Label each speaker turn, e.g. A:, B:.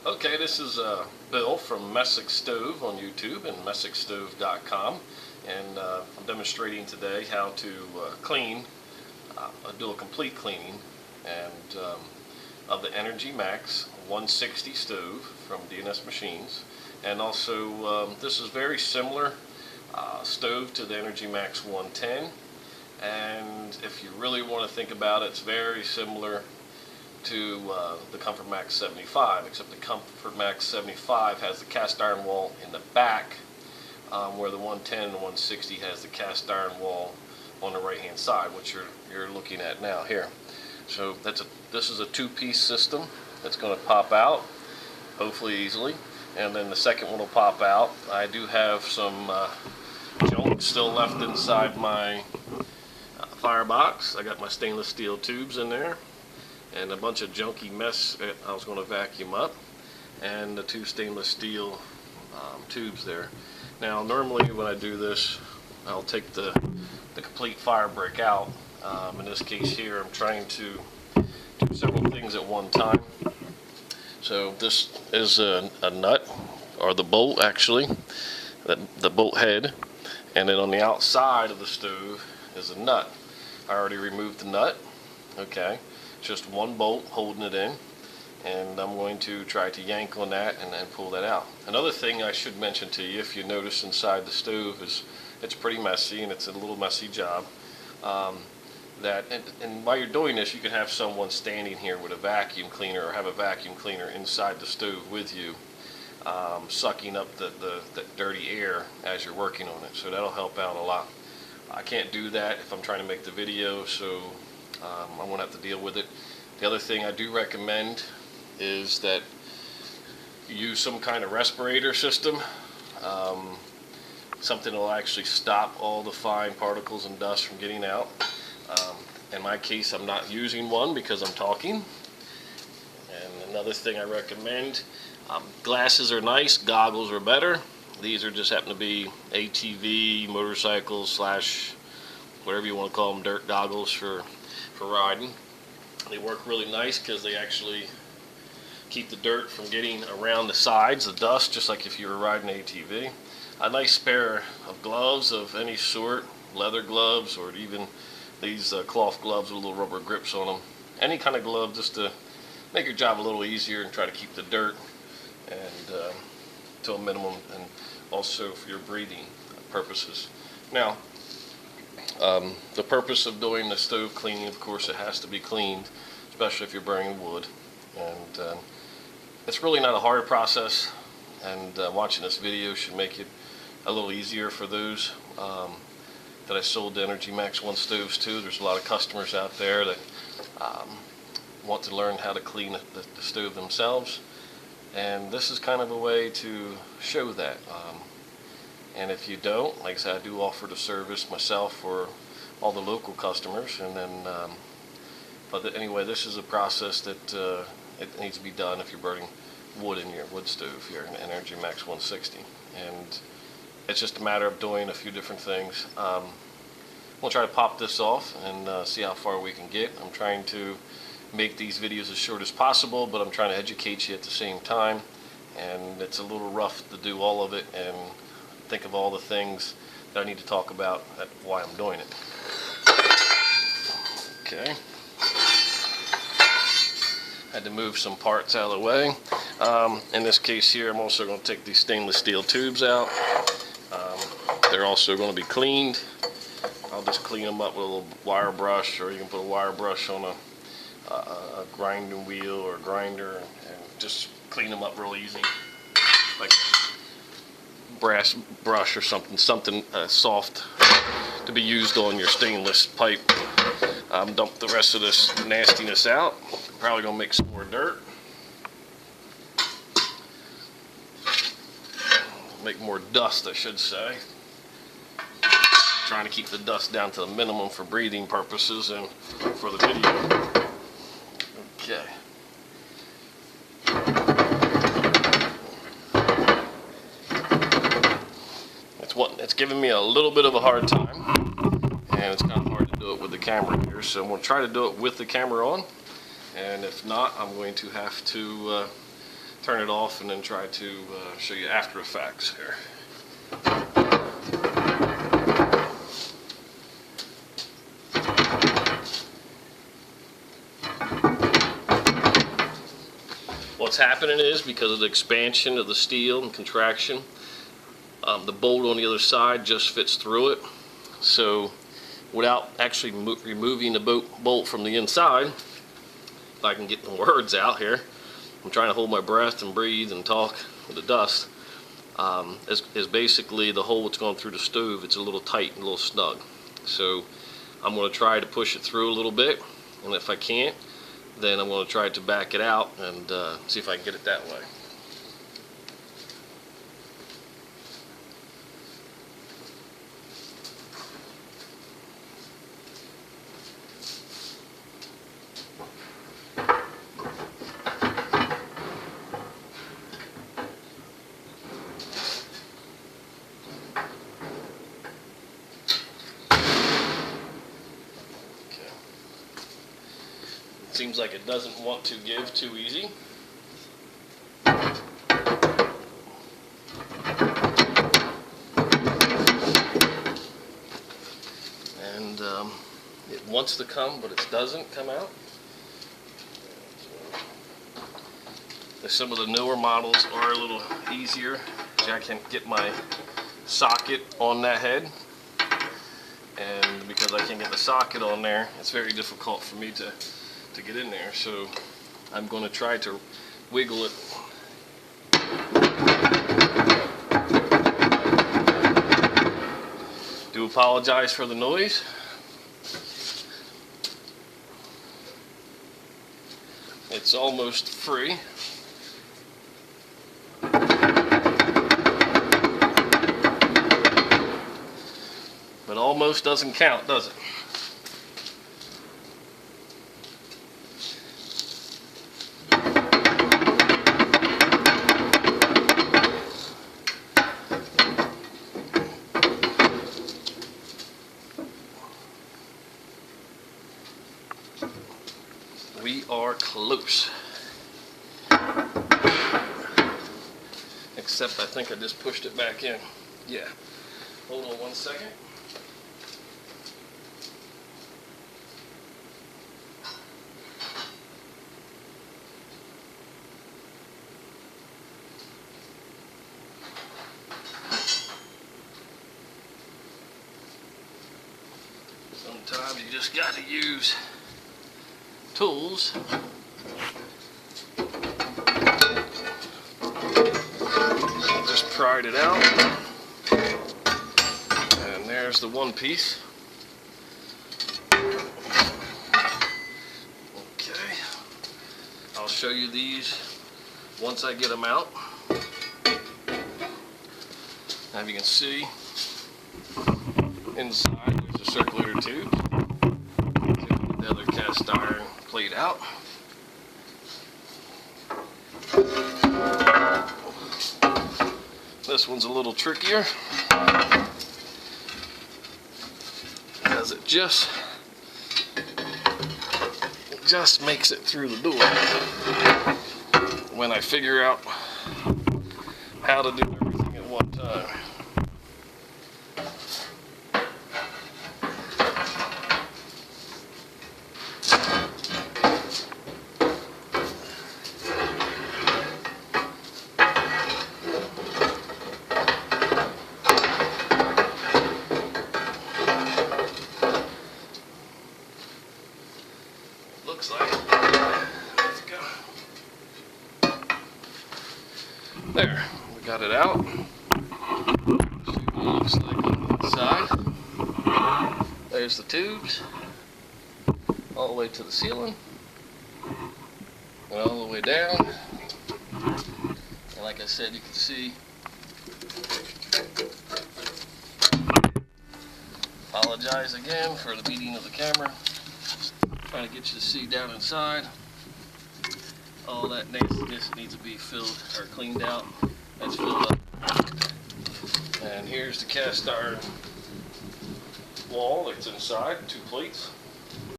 A: Okay, this is Bill from MessickStove on YouTube and MessickStove.com, and I'm demonstrating today how to do a complete cleaning of the EnergyMax 160 stove from DNS Machines, and also this is very similar stove to the EnergyMax 110, and if you really want to think about it, it's very similar to the ComfortMax 75, except the ComfortMax 75 has the cast iron wall in the back, where the 110 and the 160 has the cast iron wall on the right hand side, which you're looking at now here. So this is a two-piece system that's going to pop out, hopefully easily, and then the second one will pop out. I do have some junk still left inside my firebox. I got my stainless steel tubes in there, and a bunch of junky mess I was going to vacuum up, and the two stainless steel tubes there. Now normally when I do this, I'll take the complete fire brick out. In this case here, I'm trying to do several things at one time. So this is a nut, or the bolt actually, the bolt head, and then on the outside of the stove is a nut. I already removed the nut, okay. Just one bolt holding it in, and I'm going to try to yank on that and then pull that out. Another thing I should mention to you, if you notice inside the stove, is it's pretty messy, and it's a little messy job. And while you're doing this, you can have someone standing here with a vacuum cleaner, or have a vacuum cleaner inside the stove with you, sucking up the dirty air as you're working on it. So that'll help out a lot. I can't do that if I'm trying to make the video, so I won't have to deal with it. The other thing I do recommend is that you use some kind of respirator system, something that will actually stop all the fine particles and dust from getting out. In my case, I'm not using one because I'm talking. And another thing I recommend, glasses are nice, goggles are better. These are just happen to be ATV, motorcycles slash whatever you want to call them, dirt goggles for riding. They work really nice because they actually keep the dirt from getting around the sides, the dust, just like if you were riding an ATV. A nice pair of gloves of any sort, leather gloves, or even these cloth gloves with little rubber grips on them. Any kind of glove just to make your job a little easier and try to keep the dirt and to a minimum, and also for your breathing purposes. Now, the purpose of doing the stove cleaning, of course, it has to be cleaned, especially if you're burning wood. And it's really not a hard process, and watching this video should make it a little easier for those that I sold the EnergyMax 1 stoves to. There's a lot of customers out there that want to learn how to clean the stove themselves, and this is kind of a way to show that. And if you don't, like I said, I do offer the service myself for all the local customers. And then, anyway, this is a process that it needs to be done if you're burning wood in your wood stove here in EnergyMax 160. And it's just a matter of doing a few different things. We'll try to pop this off and see how far we can get. I'm trying to make these videos as short as possible, but I'm trying to educate you at the same time. And it's a little rough to do all of it and think of all the things that I need to talk about at why I'm doing it. Okay. Had to move some parts out of the way. In this case here, I'm also going to take these stainless steel tubes out. They're also going to be cleaned. I'll just clean them up with a little wire brush, or you can put a wire brush on a grinding wheel or a grinder, and just clean them up real easy, like brass brush or something soft to be used on your stainless pipe. Dump the rest of this nastiness out. Probably gonna make some more dirt. Make more dust, I should say. Trying to keep the dust down to the minimum for breathing purposes and for the video. Okay. It's giving me a little bit of a hard time, and it's kind of hard to do it with the camera here, so I'm going to try to do it with the camera on, and if not, I'm going to have to turn it off and then try to show you after effects here. What's happening is, because of the expansion of the steel and contraction, the bolt on the other side just fits through it. So without actually removing the bolt from the inside, if I can get the words out here, I'm trying to hold my breath and breathe and talk with the dust, is basically the hole that's going through the stove. It's a little tight and a little snug. So I'm going to try to push it through a little bit, and if I can't, then I'm going to try to back it out and see if I can get it that way. Seems like it doesn't want to give too easy. And it wants to come, but it doesn't come out. Some of the newer models are a little easier. I can get my socket on that head, and because I can't get the socket on there, it's very difficult for me to get in there. So I'm going to try to wiggle it. Do apologize for the noise. It's almost free. But almost doesn't count, does it? We are close. Except I think I just pushed it back in. Yeah. Hold on 1 second. Sometimes you just got to use tools. Just pried it out, and there's the one piece. Okay, I'll show you these once I get them out. Now you can see inside there's a circulator tube. The other cast iron plate out. This one's a little trickier because it just makes it through the door when I figure out how to do everything at one time. Looks like it. Let's go. There, we got it out. See what it looks like on the inside. There's the tubes, all the way to the ceiling, and all the way down. And like I said, you can see. Apologize again for the beating of the camera. Trying to get you to see down inside. All that nastiness needs to be filled or cleaned out. That's filled up. And here's the cast iron wall that's inside, 2 plates.